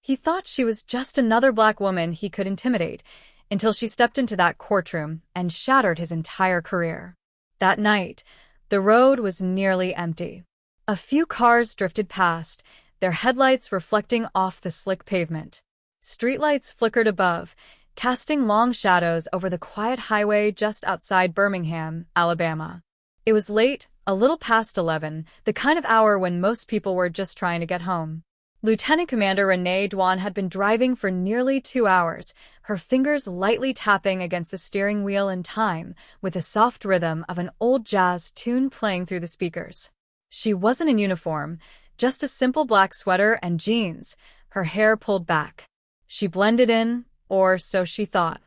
He thought she was just another black woman he could intimidate, until she stepped into that courtroom and shattered his entire career. That night, the road was nearly empty. A few cars drifted past, their headlights reflecting off the slick pavement. Streetlights flickered above, casting long shadows over the quiet highway just outside Birmingham, Alabama. It was late, a little past 11, the kind of hour when most people were just trying to get home. Lieutenant Commander Renee Dawson had been driving for nearly 2 hours, her fingers lightly tapping against the steering wheel in time with the soft rhythm of an old jazz tune playing through the speakers. She wasn't in uniform, just a simple black sweater and jeans, her hair pulled back. She blended in, or so she thought.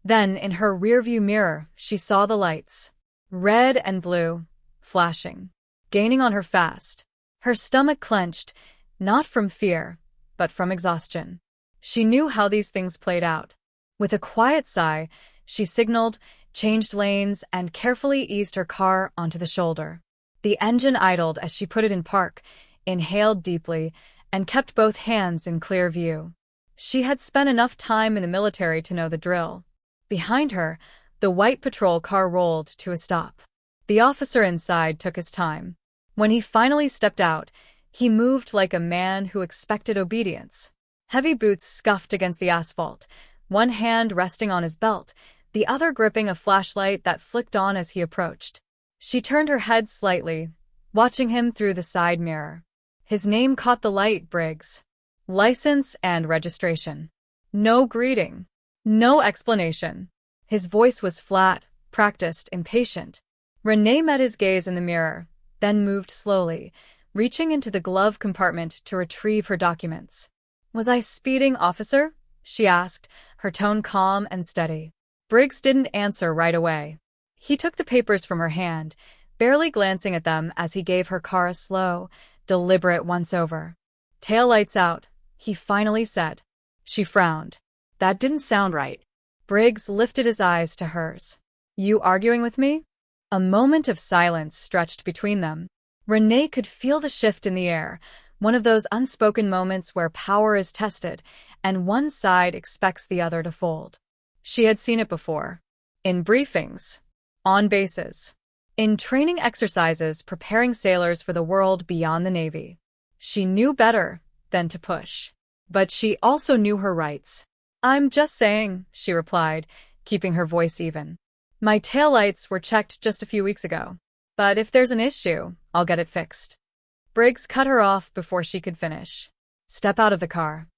Then, in her rearview mirror, she saw the lights. Red and blue, flashing, gaining on her fast. Her stomach clenched, not from fear, but from exhaustion. She knew how these things played out. With a quiet sigh, she signaled, changed lanes, and carefully eased her car onto the shoulder. The engine idled as she put it in park, inhaled deeply, and kept both hands in clear view. She had spent enough time in the military to know the drill. Behind her, the white patrol car rolled to a stop. The officer inside took his time. When he finally stepped out, he moved like a man who expected obedience. Heavy boots scuffed against the asphalt, one hand resting on his belt, the other gripping a flashlight that flicked on as he approached. She turned her head slightly, watching him through the side mirror. His name caught the light, Briggs. License and registration. No greeting. No explanation. His voice was flat, practiced, impatient. Renee met his gaze in the mirror, then moved slowly, reaching into the glove compartment to retrieve her documents. "Was I speeding, officer?" she asked, her tone calm and steady. Briggs didn't answer right away. He took the papers from her hand, barely glancing at them as he gave her car a slow, deliberate once-over. "Taillights out," he finally said. She frowned. "That didn't sound right." Briggs lifted his eyes to hers. "You arguing with me?" A moment of silence stretched between them. Renee could feel the shift in the air, one of those unspoken moments where power is tested, and one side expects the other to fold. She had seen it before. In briefings. On bases. In training exercises preparing sailors for the world beyond the Navy. She knew better than to push. But she also knew her rights. "I'm just saying," she replied, keeping her voice even. "My taillights were checked just a few weeks ago. But if there's an issue, I'll get it fixed." Briggs cut her off before she could finish. "Step out of the car."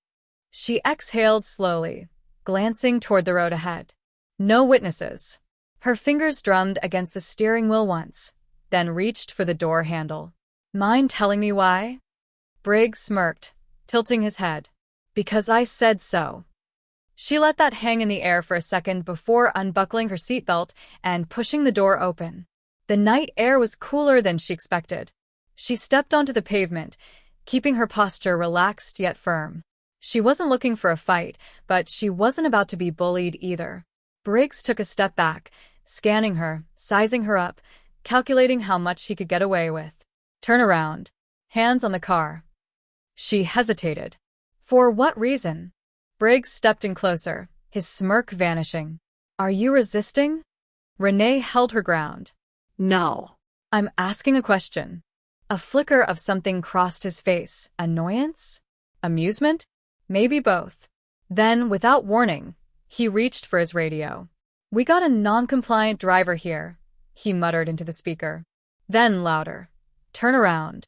She exhaled slowly, glancing toward the road ahead. No witnesses. Her fingers drummed against the steering wheel once, then reached for the door handle. "Mind telling me why?" Briggs smirked, tilting his head. "Because I said so." She let that hang in the air for a second before unbuckling her seatbelt and pushing the door open. The night air was cooler than she expected. She stepped onto the pavement, keeping her posture relaxed yet firm. She wasn't looking for a fight, but she wasn't about to be bullied either. Briggs took a step back, scanning her, sizing her up, calculating how much he could get away with. "Turn around." Hands on the car. She hesitated. For what reason? Briggs stepped in closer, his smirk vanishing. "Are you resisting?" Renee held her ground. "No." "I'm asking a question." A flicker of something crossed his face. Annoyance? Amusement? Maybe both. Then, without warning, he reached for his radio. "We got a non-compliant driver here," he muttered into the speaker. Then louder. "Turn around."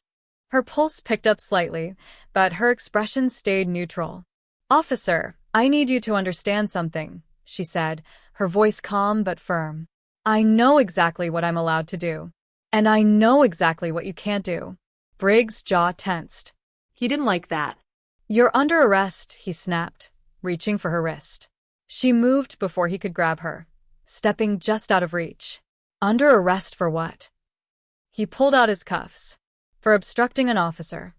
Her pulse picked up slightly, but her expression stayed neutral. "Officer, I need you to understand something," she said, her voice calm but firm. "I know exactly what I'm allowed to do. And I know exactly what you can't do." Briggs' jaw tensed. He didn't like that. "You're under arrest," he snapped, reaching for her wrist. She moved before he could grab her, stepping just out of reach. "Under arrest for what?" He pulled out his cuffs. "For obstructing an officer."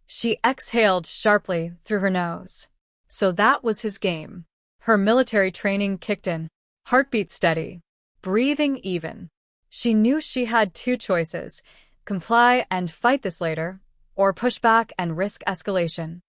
She exhaled sharply through her nose. So that was his game. Her military training kicked in, heartbeat steady, breathing even. She knew she had two choices: comply and fight this later, or push back and risk escalation.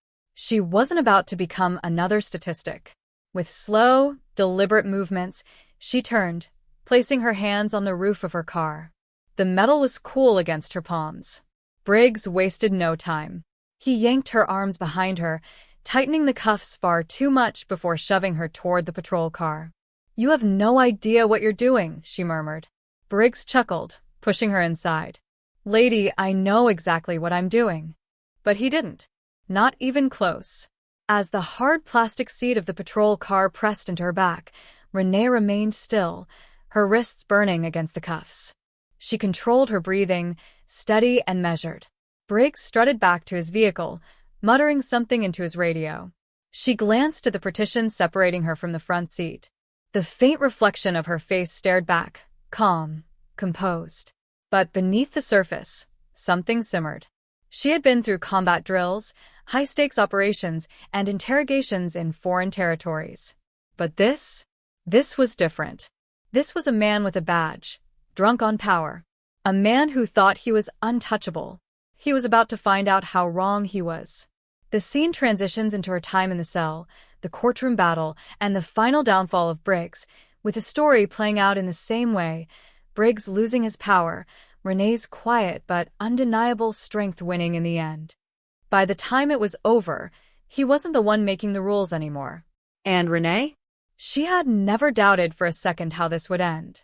She wasn't about to become another statistic. With slow, deliberate movements, she turned, placing her hands on the roof of her car. The metal was cool against her palms. Briggs wasted no time. He yanked her arms behind her, tightening the cuffs far too much before shoving her toward the patrol car. "You have no idea what you're doing," she murmured. Briggs chuckled, pushing her inside. "Lady, I know exactly what I'm doing." But he didn't. Not even close. As the hard plastic seat of the patrol car pressed into her back, Renee remained still, her wrists burning against the cuffs. She controlled her breathing, steady and measured. Briggs strutted back to his vehicle, muttering something into his radio. She glanced at the partition separating her from the front seat. The faint reflection of her face stared back, calm, composed. But beneath the surface, something simmered. She had been through combat drills, high-stakes operations, and interrogations in foreign territories. But this was different. This was a man with a badge, drunk on power. A man who thought he was untouchable. He was about to find out how wrong he was. The scene transitions into her time in the cell, the courtroom battle, and the final downfall of Briggs, with the story playing out in the same way, Briggs losing his power, Renee's quiet but undeniable strength winning in the end. By the time it was over, he wasn't the one making the rules anymore. And Renee? She had never doubted for a second how this would end.